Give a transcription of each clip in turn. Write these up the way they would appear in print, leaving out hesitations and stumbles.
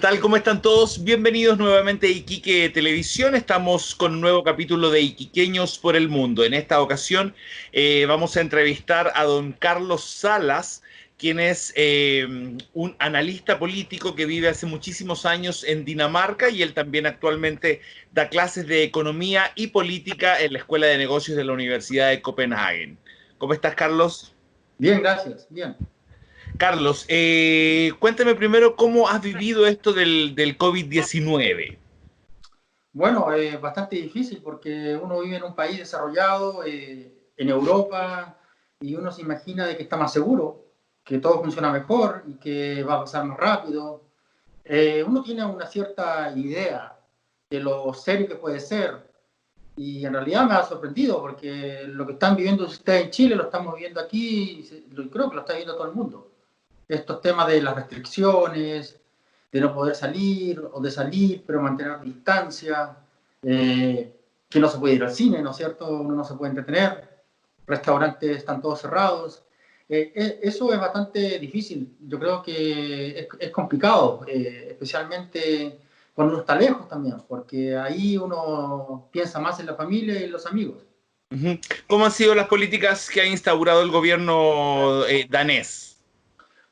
tal? ¿Cómo están todos? Bienvenidos nuevamente a Iquique Televisión. Estamos con un nuevo capítulo de Iquiqueños por el Mundo. En esta ocasión vamos a entrevistar a don Carlos Salas, quien es un analista político que vive hace muchísimos años en Dinamarca y él también actualmente da clases de economía y política en la Escuela de Negocios de la Universidad de Copenhague. ¿Cómo estás, Carlos? Bien, gracias. Bien. Carlos, cuéntame primero cómo has vivido esto del COVID-19. Bueno, bastante difícil porque uno vive en un país desarrollado, en Europa, y uno se imagina de que está más seguro, que todo funciona mejor y que va a pasar más rápido. Uno tiene una cierta idea de lo serio que puede ser, y en realidad me ha sorprendido porque lo que están viviendo ustedes en Chile lo estamos viviendo aquí y creo que lo está viviendo todo el mundo. Estos temas de las restricciones, de no poder salir o de salir pero mantener distancia, que no se puede ir al cine, ¿no es cierto? Uno no se puede entretener, restaurantes están todos cerrados. Eso es bastante difícil, yo creo que es complicado, especialmente cuando uno está lejos también, porque ahí uno piensa más en la familia y en los amigos. ¿Cómo han sido las políticas que ha instaurado el gobierno danés?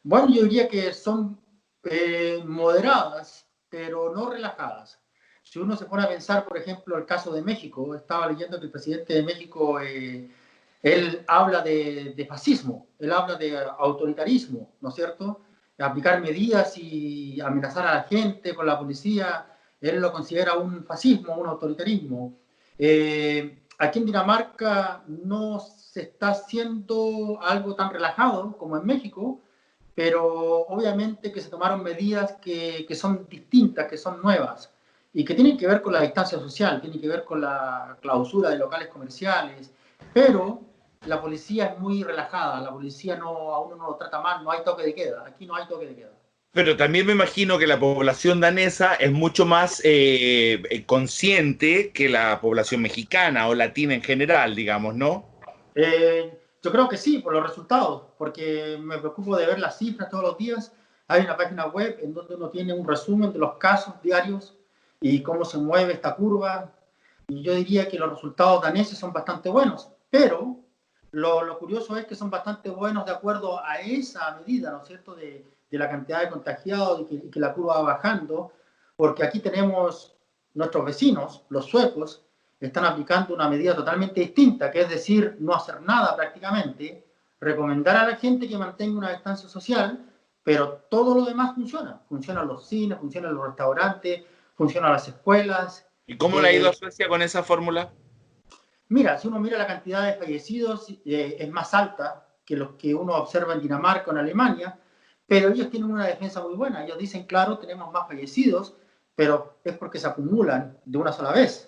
Bueno, yo diría que son moderadas, pero no relajadas. Si uno se pone a pensar, por ejemplo, el caso de México, estaba leyendo que el presidente de México, él habla de fascismo, él habla de autoritarismo, ¿no es cierto? Aplicar medidas y amenazar a la gente con la policía, él lo considera un fascismo, un autoritarismo. Aquí en Dinamarca no se está haciendo algo tan relajado como en México, pero obviamente que se tomaron medidas que son distintas, que son nuevas y que tienen que ver con la distancia social, tienen que ver con la clausura de locales comerciales, pero la policía es muy relajada, la policía no, a uno no lo trata mal, no hay toque de queda, aquí no hay toque de queda. Pero también me imagino que la población danesa es mucho más consciente que la población mexicana o latina en general, digamos, ¿no? Yo creo que sí, por los resultados, porque me preocupo de ver las cifras todos los días. Hay una página web en donde uno tiene un resumen de los casos diarios y cómo se mueve esta curva. Y yo diría que los resultados daneses son bastante buenos, pero lo curioso es que son bastante buenos de acuerdo a esa medida, ¿no es cierto?, de la cantidad de contagiados y que la curva va bajando, porque aquí tenemos nuestros vecinos, los suecos, están aplicando una medida totalmente distinta, que es decir, no hacer nada prácticamente, recomendar a la gente que mantenga una distancia social, pero todo lo demás funciona. Funcionan los cines, funcionan los restaurantes, funcionan las escuelas. ¿Y cómo le ha ido a Suecia con esa fórmula? Mira, si uno mira la cantidad de fallecidos, es más alta que los que uno observa en Dinamarca o en Alemania, pero ellos tienen una defensa muy buena. Ellos dicen, claro, tenemos más fallecidos, pero es porque se acumulan de una sola vez.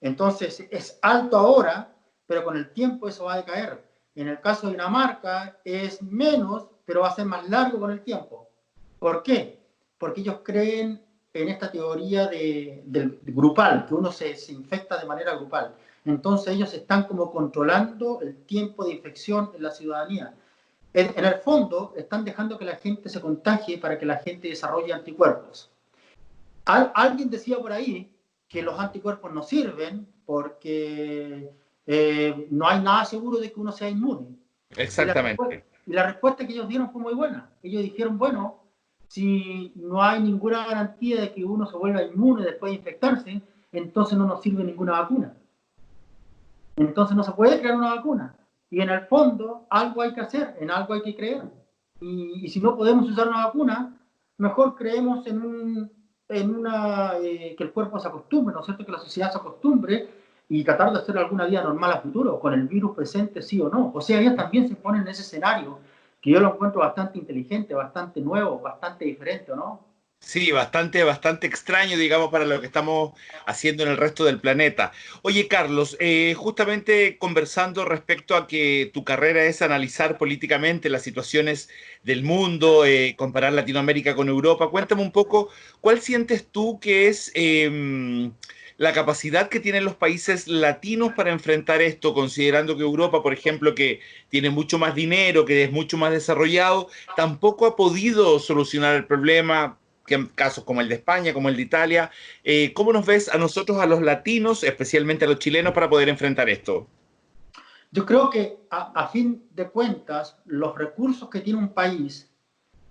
Entonces es alto ahora, pero con el tiempo eso va a decaer. En el caso de Dinamarca es menos, pero va a ser más largo con el tiempo. ¿Por qué? Porque ellos creen en esta teoría del grupal, que uno se infecta de manera grupal. Entonces ellos están como controlando el tiempo de infección en la ciudadanía. En el fondo están dejando que la gente se contagie para que la gente desarrolle anticuerpos. Alguien decía por ahí que los anticuerpos no sirven porque no hay nada seguro de que uno sea inmune. Exactamente. Y la respuesta que ellos dieron fue muy buena. Ellos dijeron, bueno, si no hay ninguna garantía de que uno se vuelva inmune después de infectarse, entonces no nos sirve ninguna vacuna. Entonces no se puede crear una vacuna. Y en el fondo, algo hay que hacer, en algo hay que creer. Y si no podemos usar una vacuna, mejor creemos que el cuerpo se acostumbre, ¿no es cierto? Que la sociedad se acostumbre y tratar de hacer alguna vida normal a futuro, con el virus presente, sí o no. O sea, ellos también se ponen en ese escenario, que yo lo encuentro bastante inteligente, bastante nuevo, bastante diferente, ¿no? Sí, bastante extraño, digamos, para lo que estamos haciendo en el resto del planeta. Oye, Carlos, justamente conversando respecto a que tu carrera es analizar políticamente las situaciones del mundo, comparar Latinoamérica con Europa, cuéntame un poco, ¿cuál sientes tú que es la capacidad que tienen los países latinos para enfrentar esto, considerando que Europa, por ejemplo, que tiene mucho más dinero, que es mucho más desarrollado, tampoco ha podido solucionar el problema, que en casos como el de España, como el de Italia. ¿Cómo nos ves a nosotros, a los latinos, especialmente a los chilenos, para poder enfrentar esto? Yo creo que a fin de cuentas, los recursos que tiene un país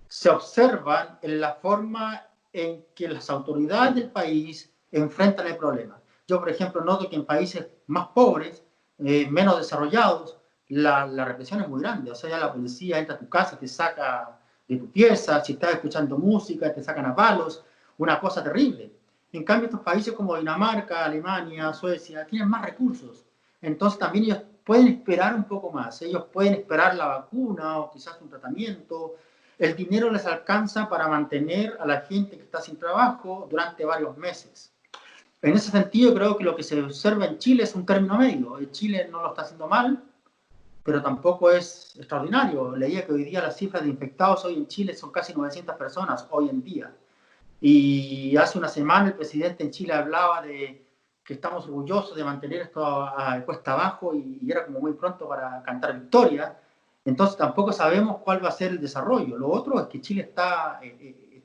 se observan en la forma en que las autoridades del país enfrentan el problema. Yo, por ejemplo, noto que en países más pobres, menos desarrollados, la represión es muy grande. O sea, ya la policía entra a tu casa, te saca de tu pieza, si estás escuchando música, te sacan a palos, una cosa terrible. En cambio, estos países como Dinamarca, Alemania, Suecia, tienen más recursos. Entonces también ellos pueden esperar un poco más. Ellos pueden esperar la vacuna o quizás un tratamiento. El dinero les alcanza para mantener a la gente que está sin trabajo durante varios meses. En ese sentido, creo que lo que se observa en Chile es un término medio. Chile no lo está haciendo mal, pero tampoco es extraordinario. Leía que hoy día las cifras de infectados hoy en Chile son casi 900 personas hoy en día. Y hace una semana el presidente en Chile hablaba de que estamos orgullosos de mantener esto a cuesta abajo y era como muy pronto para cantar victoria. Entonces tampoco sabemos cuál va a ser el desarrollo. Lo otro es que Chile está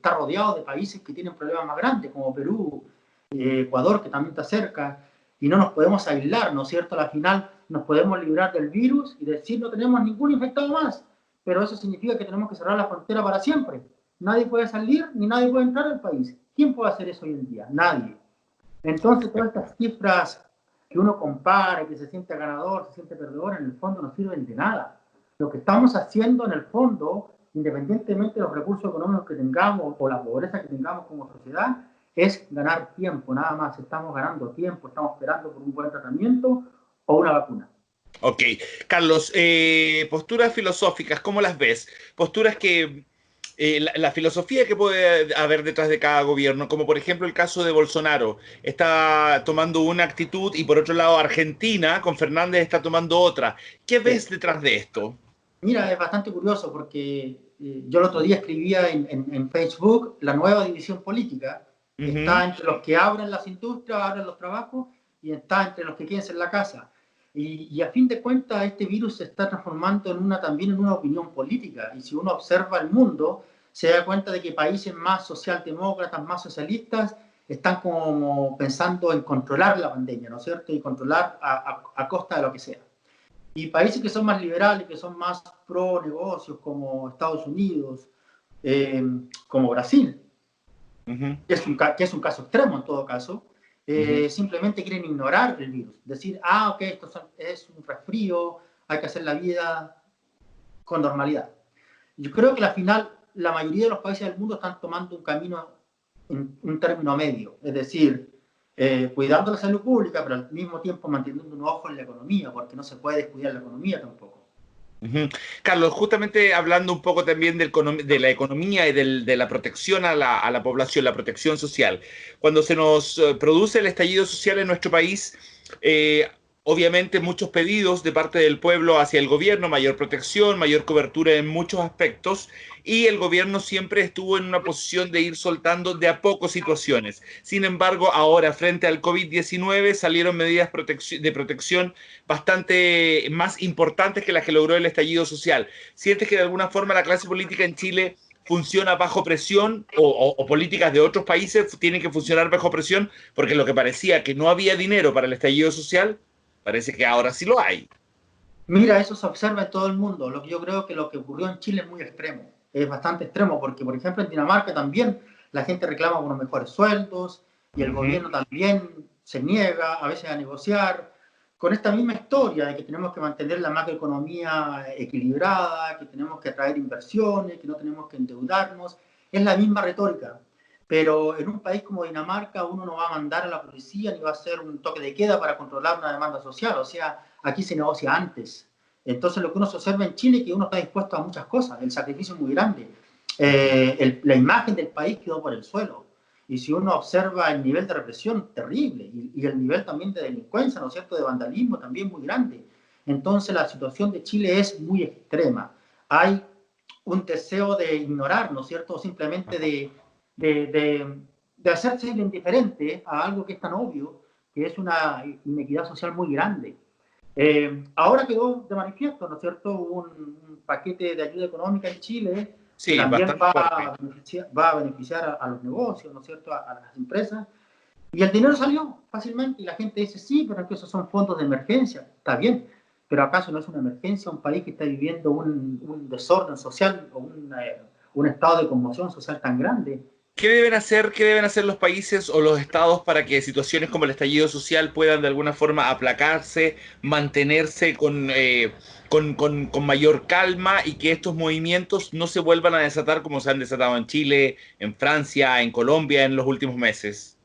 rodeado de países que tienen problemas más grandes, como Perú, Ecuador, que también está cerca, y no nos podemos aislar, ¿no es cierto? Al final nos podemos librar del virus y decir no tenemos ningún infectado más, pero eso significa que tenemos que cerrar la frontera para siempre. Nadie puede salir ni nadie puede entrar al país. ¿Quién puede hacer eso hoy en día? Nadie. Entonces, todas estas cifras que uno compara, que se siente ganador, se siente perdedor, en el fondo no sirven de nada. Lo que estamos haciendo en el fondo, independientemente de los recursos económicos que tengamos o la pobreza que tengamos como sociedad, es ganar tiempo, nada más. Estamos ganando tiempo, estamos esperando por un buen tratamiento o una vacuna. Ok, Carlos, posturas filosóficas, ¿cómo las ves? Posturas que, la filosofía que puede haber detrás de cada gobierno, como por ejemplo el caso de Bolsonaro, está tomando una actitud y por otro lado Argentina con Fernández está tomando otra. ¿Qué Sí. ves detrás de esto? Mira, es bastante curioso porque yo el otro día escribía en Facebook la nueva división política. Ujú. Está entre los que abran las industrias, abran los trabajos, y está entre los que queden en la casa. Y a fin de cuentas, este virus se está transformando también en una opinión política. Y si uno observa el mundo, se da cuenta de que países más socialdemócratas, más socialistas, están como pensando en controlar la pandemia, ¿no es cierto? Y controlar a costa de lo que sea. Y países que son más liberales, que son más pro negocios, como Estados Unidos, eh, como Brasil, Ujú, que es un caso extremo en todo caso, ujú. simplemente quieren ignorar el virus. Decir, ok, es un resfrío, hay que hacer la vida con normalidad. Yo creo que al final la mayoría de los países del mundo están tomando un camino en un término medio, es decir, cuidando la salud pública, pero al mismo tiempo manteniendo un ojo en la economía, porque no se puede descuidar la economía tampoco. Ujú. Carlos, justamente hablando un poco también de la economía y de la protección a la población, la protección social. Cuando se nos produce el estallido social en nuestro país, eh, obviamente muchos pedidos de parte del pueblo hacia el gobierno, mayor protección, mayor cobertura en muchos aspectos, y el gobierno siempre estuvo en una posición de ir soltando de a poco situaciones. Sin embargo, ahora frente al COVID-19 salieron medidas de protección bastante más importantes que las que logró el estallido social. ¿Sientes que de alguna forma la clase política en Chile funciona bajo presión o políticas de otros países tienen que funcionar bajo presión? Porque lo que parecía que no había dinero para el estallido social, parece que ahora sí lo hay. Mira, eso se observa en todo el mundo. Yo creo que lo que ocurrió en Chile es muy extremo. Es bastante extremo porque, por ejemplo, en Dinamarca también la gente reclama unos mejores sueldos y el Uh -huh. gobierno también se niega a veces a negociar con esta misma historia de que tenemos que mantener la macroeconomía equilibrada, que tenemos que atraer inversiones, que no tenemos que endeudarnos. Es la misma retórica. Pero en un país como Dinamarca uno no va a mandar a la policía ni va a hacer un toque de queda para controlar una demanda social. O sea, aquí se negocia antes. Entonces lo que uno se observa en Chile es que uno está dispuesto a muchas cosas, el sacrificio es muy grande. La imagen del país quedó por el suelo. Y si uno observa el nivel de represión, terrible, y el nivel también de delincuencia, ¿no es cierto?, de vandalismo también muy grande. Entonces la situación de Chile es muy extrema. Hay un deseo de ignorar, ¿no es cierto?, simplemente de hacerse indiferente a algo que es tan obvio, que es una inequidad social muy grande. Ahora quedó de manifiesto, ¿no es cierto?, un paquete de ayuda económica en Chile que Sí, también bastante fuerte. va a beneficiar a los negocios, ¿no es cierto?, a las empresas. Y el dinero salió fácilmente y la gente dice, sí, pero es que esos son fondos de emergencia. Está bien, pero ¿acaso no es una emergencia un país que está viviendo un desorden social o un estado de conmoción social tan grande? Qué deben hacer los países o los estados para que situaciones como el estallido social puedan de alguna forma aplacarse, mantenerse con mayor calma y que estos movimientos no se vuelvan a desatar como se han desatado en Chile, en Francia, en Colombia en los últimos meses?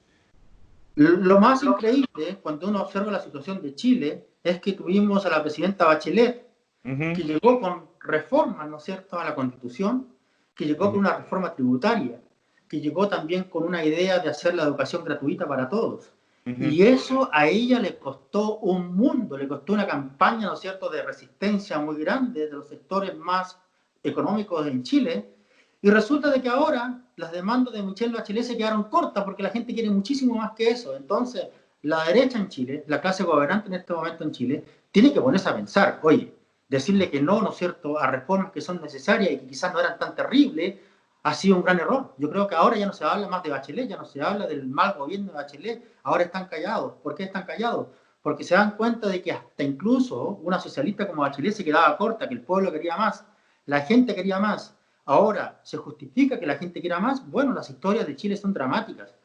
Lo más increíble cuando uno observa la situación de Chile es que tuvimos a la presidenta Bachelet, Ujú, que llegó con reformas, ¿no es cierto?, a la Constitución, que llegó con ujú, una reforma tributaria, que llegó también con una idea de hacer la educación gratuita para todos. ujú. Y eso a ella le costó un mundo, le costó una campaña, ¿no es cierto?, de resistencia muy grande de los sectores más económicos en Chile. Y resulta de que ahora las demandas de Michelle Bachelet se quedaron cortas porque la gente quiere muchísimo más que eso. Entonces, la derecha en Chile, la clase gobernante en este momento en Chile, tiene que ponerse a pensar, oye, decirle que no, ¿no es cierto?, a reformas que son necesarias y que quizás no eran tan terribles, ha sido un gran error. Yo creo que ahora ya no se habla más de Bachelet, ya no se habla del mal gobierno de Bachelet, ahora están callados. ¿Por qué están callados? Porque se dan cuenta de que hasta incluso una socialista como Bachelet se quedaba corta, que el pueblo quería más, la gente quería más. Ahora, ¿se justifica que la gente quiera más? Bueno, las historias de Chile son dramáticas.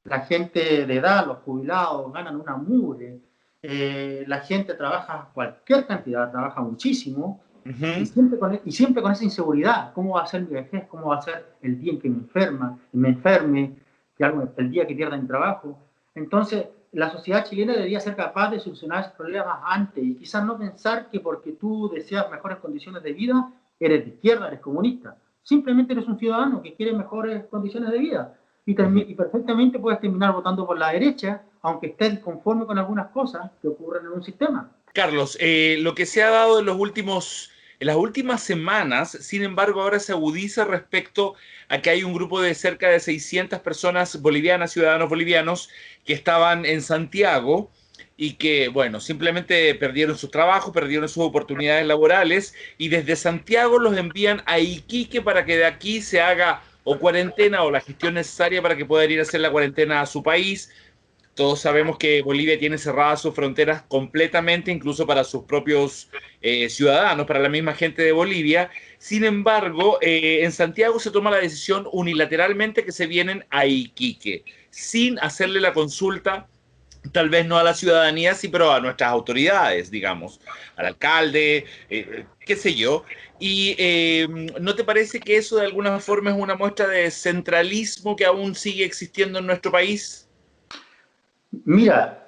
La gente de edad, los jubilados, ganan una mugre. La gente trabaja cualquier cantidad, trabaja muchísimo, Ujú. y siempre con esa inseguridad. ¿Cómo va a ser mi vejez? ¿Cómo va a ser el día en que me enferme, el día que pierda mi trabajo? Entonces, la sociedad chilena debería ser capaz de solucionar esos problemas antes y quizás no pensar que porque tú deseas mejores condiciones de vida, eres de izquierda, eres comunista. Simplemente eres un ciudadano que quiere mejores condiciones de vida y perfectamente puedes terminar votando por la derecha, aunque estés conforme con algunas cosas que ocurren en un sistema. Carlos, lo que se ha dado en las últimas semanas, sin embargo, ahora se agudiza respecto a que hay un grupo de cerca de 600 personas bolivianas, ciudadanos bolivianos, que estaban en Santiago y que, bueno, simplemente perdieron sus trabajos, perdieron sus oportunidades laborales y desde Santiago los envían a Iquique para que de aquí se haga o cuarentena o la gestión necesaria para que puedan ir a hacer la cuarentena a su país. Todos sabemos que Bolivia tiene cerradas sus fronteras completamente, incluso para sus propios ciudadanos, para la misma gente de Bolivia. Sin embargo, en Santiago se toma la decisión unilateralmente que se vienen a Iquique, sin hacerle la consulta, tal vez no a la ciudadanía, sí, pero a nuestras autoridades, digamos, al alcalde, qué sé yo. ¿Y no te parece que eso de alguna forma es una muestra de centralismo que aún sigue existiendo en nuestro país? Mira,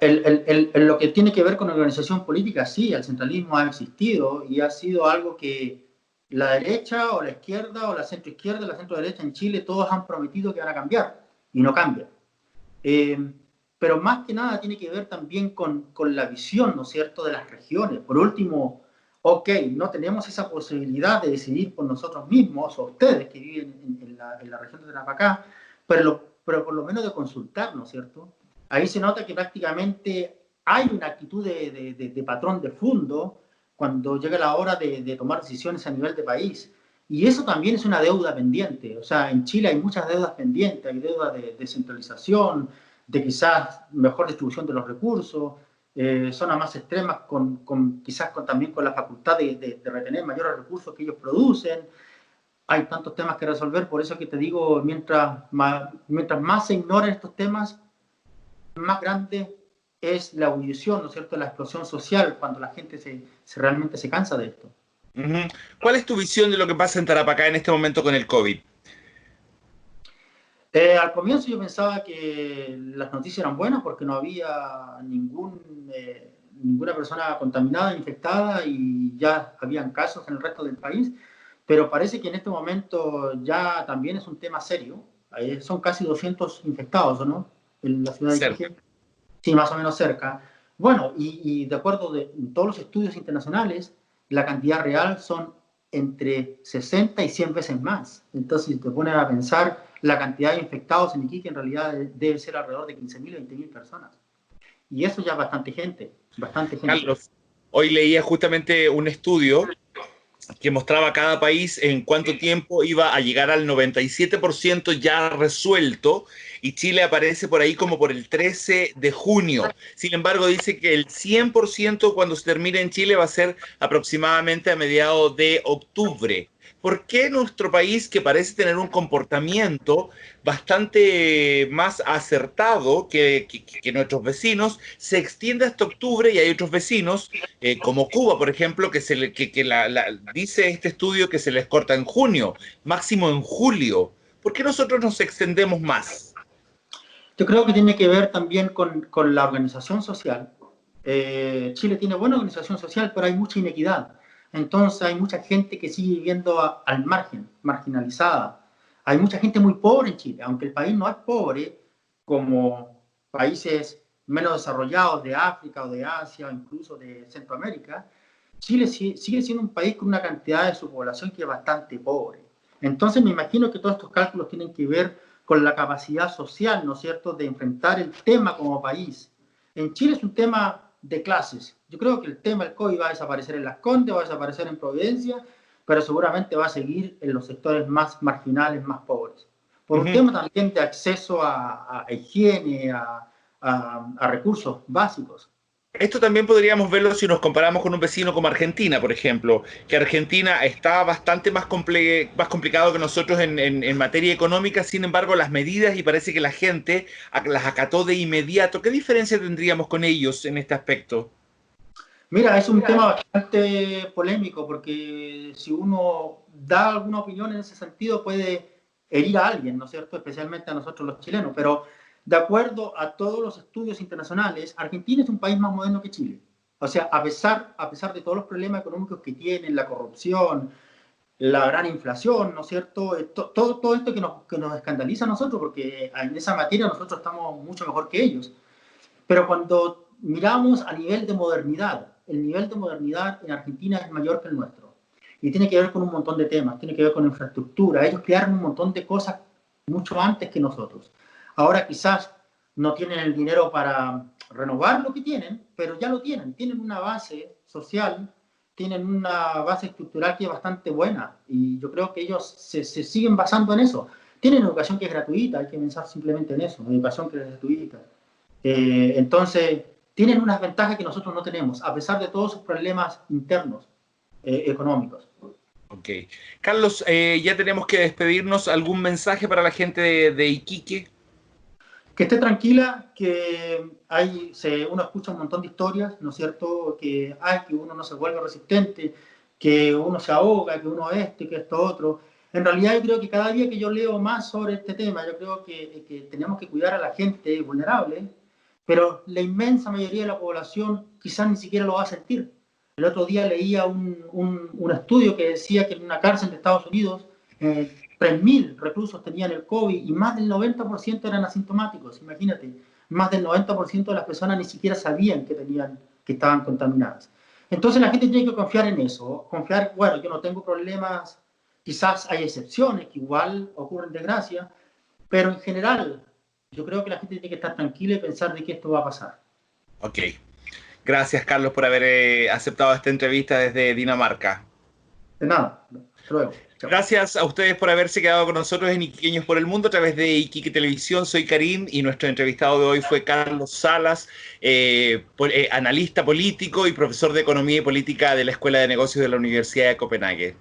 lo que tiene que ver con la organización política, sí, el centralismo ha existido y ha sido algo que la derecha o la izquierda o la centroizquierda, la centroderecha en Chile, todos han prometido que van a cambiar y no cambian. Eh, pero más que nada tiene que ver también con la visión, ¿no es cierto?, de las regiones. Por último, ok, no tenemos esa posibilidad de decidir por nosotros mismos, o ustedes que viven en la región de Tarapacá, pero por lo menos de consultar, ¿no es cierto? Ahí se nota que prácticamente hay una actitud de patrón de fondo cuando llega la hora de tomar decisiones a nivel de país. Y eso también es una deuda pendiente. O sea, en Chile hay muchas deudas pendientes, hay deuda de descentralización, de quizás mejor distribución de los recursos, zonas más extremas quizás también con la facultad de retener mayores recursos que ellos producen. Hay tantos temas que resolver, por eso que te digo, mientras más se ignoren estos temas, más grande es la ebullición, ¿no es cierto?, la explosión social cuando la gente realmente se cansa de esto. Ujú. ¿Cuál es tu visión de lo que pasa en Tarapacá en este momento con el COVID? Al comienzo yo pensaba que las noticias eran buenas porque no había ninguna persona contaminada, infectada y ya habían casos en el resto del país, pero parece que en este momento ya también es un tema serio. Son casi 200 infectados, ¿no?, en la ciudad de Cerca. Iquique. Sí, más o menos cerca. Bueno, y de acuerdo en todos los estudios internacionales, la cantidad real son entre 60 y 100 veces más. Entonces, si te pones a pensar, la cantidad de infectados en Iquique en realidad debe ser alrededor de 15.000 o 20.000 personas. Y eso ya es bastante gente, bastante gente. Carlos, hoy leía justamente un estudio que mostraba cada país en cuánto tiempo iba a llegar al 97% ya resuelto, y Chile aparece por ahí como por el 13 de junio. Sin embargo, dice que el 100% cuando se termine en Chile va a ser aproximadamente a mediados de octubre. ¿Por qué nuestro país, que parece tener un comportamiento bastante más acertado que nuestros vecinos, se extiende hasta octubre, y hay otros vecinos como Cuba, por ejemplo, dice este estudio que se les corta en junio, máximo en julio? ¿Por qué nosotros nos extendemos más? Yo creo que tiene que ver también con la organización social. Chile tiene buena organización social, pero hay mucha inequidad. Entonces hay mucha gente que sigue viviendo al margen, marginalizada. Hay mucha gente muy pobre en Chile, aunque el país no es pobre como países menos desarrollados de África o de Asia o incluso de Centroamérica. Chile sigue siendo un país con una cantidad de su población que es bastante pobre. Entonces me imagino que todos estos cálculos tienen que ver con la capacidad social, ¿no es cierto?, de enfrentar el tema como país. En Chile es un tema de clases. Yo creo que el tema del COVID va a desaparecer en Las Condes, va a desaparecer en Providencia, pero seguramente va a seguir en los sectores más marginales, más pobres. Por un tema también de acceso a higiene, a recursos básicos. Esto también podríamos verlo si nos comparamos con un vecino como Argentina, por ejemplo, que Argentina está bastante más complicado que nosotros en materia económica. Sin embargo, las medidas, y parece que la gente las acató de inmediato. ¿Qué diferencia tendríamos con ellos en este aspecto? Mira, es un tema bastante polémico porque si uno da alguna opinión en ese sentido puede herir a alguien, ¿no es cierto? Especialmente a nosotros los chilenos. Pero de acuerdo a todos los estudios internacionales, Argentina es un país más moderno que Chile. O sea, a pesar de todos los problemas económicos que tienen, la corrupción, la gran inflación, ¿no es cierto? Todo esto que nos escandaliza a nosotros, porque en esa materia nosotros estamos mucho mejor que ellos. Pero cuando miramos a nivel de modernidad, el nivel de modernidad en Argentina es mayor que el nuestro. Y tiene que ver con un montón de temas, tiene que ver con infraestructura. Ellos crearon un montón de cosas mucho antes que nosotros. Ahora quizás no tienen el dinero para renovar lo que tienen, pero ya lo tienen. Tienen una base social, tienen una base estructural que es bastante buena. Y yo creo que ellos se siguen basando en eso. Tienen educación que es gratuita, hay que pensar simplemente en eso, educación que es gratuita. Entonces, tienen unas ventajas que nosotros no tenemos, a pesar de todos sus problemas internos económicos. Ok. Carlos, ya tenemos que despedirnos. ¿Algún mensaje para la gente de Iquique? Que esté tranquila, que uno escucha un montón de historias, ¿no es cierto? Que uno no se vuelve resistente, que uno se ahoga, que uno que esto otro. En realidad yo creo que cada día que yo leo más sobre este tema, yo creo que tenemos que cuidar a la gente vulnerable, pero la inmensa mayoría de la población quizás ni siquiera lo va a sentir. El otro día leía un estudio que decía que en una cárcel de Estados Unidos 3.000 reclusos tenían el COVID y más del 90% eran asintomáticos. Imagínate, más del 90% de las personas ni siquiera sabían que estaban contaminadas. Entonces la gente tiene que confiar en eso. Confiar, bueno, yo no tengo problemas, quizás hay excepciones que igual ocurren desgracia, pero en general yo creo que la gente tiene que estar tranquila y pensar de que esto va a pasar. Ok. Gracias, Carlos, por haber aceptado esta entrevista desde Dinamarca. De nada, hasta luego. Chao. Gracias a ustedes por haberse quedado con nosotros en Iquiqueños por el Mundo a través de Iquique Televisión. Soy Karim y nuestro entrevistado de hoy fue Carlos Salas, analista político y profesor de Economía y Política de la Escuela de Negocios de la Universidad de Copenhague.